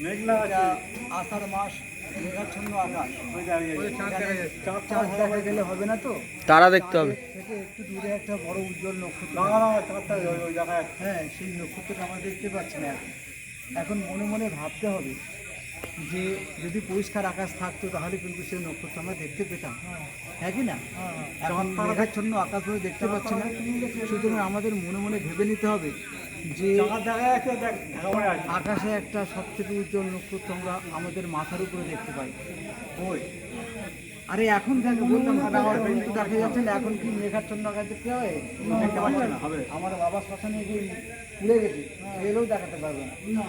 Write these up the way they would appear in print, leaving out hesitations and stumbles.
মেঘলা আষাঢ় মাস, মেঘাচ্ছন্ন আকাশ, চাঁদ দেখা গেলে হবে না তো, তারা দেখতে হবে। একটু দূরে একটা বড় উজ্জ্বল নক্ষত্র, হ্যাঁ সেই নক্ষত্রটা আমরা দেখতে পাচ্ছি না। এখন মনে মনে ভাবতে হবে যে যদি পরিষ্কার আকাশ থাকতো তাহলে কিন্তু সেই নক্ষত্র আমরা দেখতে পেতাম, হ্যাঁ কি না? এখন মেঘাচ্ছন্ন আকাশ ধরে দেখতে পাচ্ছি না, সুতরাং আমাদের মনে মনে ভেবে নিতে হবে যে আকাশে একটা সবথেকে উজ্জ্বল নক্ষত্র আমরা আমাদের মাথার উপরে দেখতে পাই। ওই আরে এখন দেখো বলতাম কিন্তু দেখা যাচ্ছে না, এখন কি মেঘাচ্ছন্ন আকাশ দেখতে হবে? দেখতে পাচ্ছে না। আমার বাবা শ্মশানে গিয়ে পুড়ে গেছে, এলেও দেখাতে পারবে না,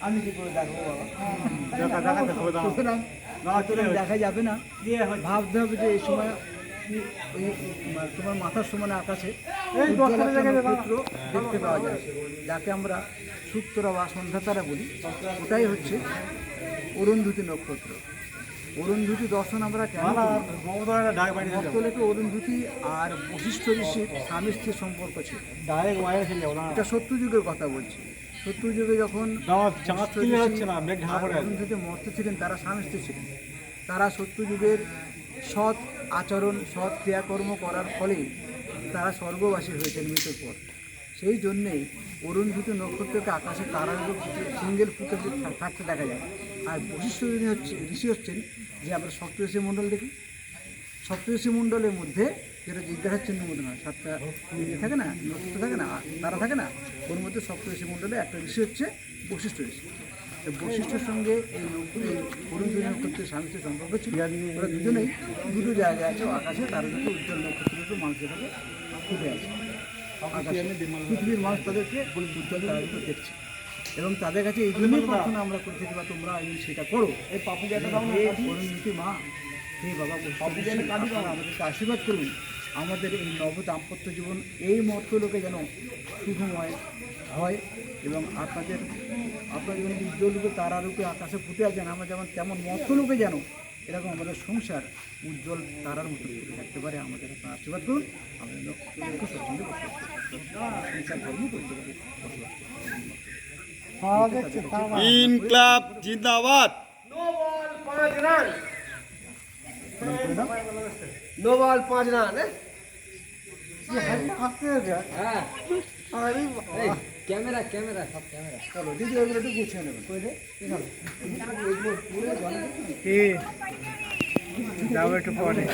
আমি কি করে দেখবো বাবা? সুতরাং দেখা যাবে না, ভাবতে হবে যে এই সময় তোমার মাথার সমানে আকাশে নক্ষত্র দেখতে পাওয়া যায়, যাকে আমরা শুক্তরা বা সন্ধ্যাতারা বলি। ওটাই হচ্ছে অরুন্ধতী নক্ষত্র। অরুন্ধতী দর্শন আমরা কেন অরুন্ধতী আর বশিষ্ঠ ঋষির স্বামী স্ত্রীর সম্পর্ক ছিল। এটা সত্যযুগের কথা বলছি। সত্যযুগে যখন অরুন্ধতী মর্ত ছিলেন, তারা স্বামী স্ত্রী ছিলেন। তারা সত্যযুগের সৎ আচরণ, সৎ ক্রিয়াকর্ম করার ফলে তারা স্বর্গবাসী হয়েছেন মৃত্যুর পর। সেই জন্যেই অরুন্ধতী নক্ষত্রকে আকাশে তারার সিঙ্গেল ফুটে থাকতে দেখা যায়। আর বশিষ্ঠ ঋষি হচ্ছেন যে আমরা সপ্তর্ষি মণ্ডল দেখি, সপ্তর্ষি মণ্ডলের মধ্যে যেটা জিজ্ঞাসার চিহ্ন মধ্যে নয়, সাতটা ইয়ে থাকে না, নক্ষত্র থাকে না, তারা থাকে না, ওর মধ্যে সপ্তর্ষি মণ্ডলে একটা ঋষি হচ্ছে বশিষ্ঠ ঋষি। বশিষ্ঠের সঙ্গে এই অরুন্ধতী নক্ষত্রের স্বামী স্ত্রীর সম্পর্ক ছিল। ওরা দুজনেই দুটো জায়গায় আছে আকাশে, তারা দুটো উজ্জ্বল নক্ষত্র মানুষের কাছে ফুটে আছে আকাশে। পৃথিবীর মানুষ তাদেরকে উজ্জ্বল তারা দুটো দেখছে, এবং তাদের কাছে এই জন্যই প্রার্থনা আমরা করে থাকি বা তোমরা সেটা করো। এই অরুন্ধতী মা, হে বাবা আমাদেরকে আশীর্বাদ করুন, আমাদের এই নব দাম্পত্য জীবন এই মর্তলোকে যেন শুভময় হয়, এবং আপনাদের যেমন উজ্জ্বল রূপে তারা রূপে আকাশে ফুটে আছেন, আমরা যেমন তেমন মর্তলোকে যেন এরকম আমাদের সংসার উজ্জ্বল তারার মতো ফুটে থাকতে পারে। আমাদের আপনার আশীর্বাদ করুন, আমাদের স্বচ্ছন্দে সংসার ধর্ম করতে পারি, বসবাস ইনকলাব জিন্দাবাদ। No ball 5 run. Camera camera सब कैमरा। চলো দিদি ওইগুলো একটু গুছিয়ে নেবেন। যাবো একটু পরে।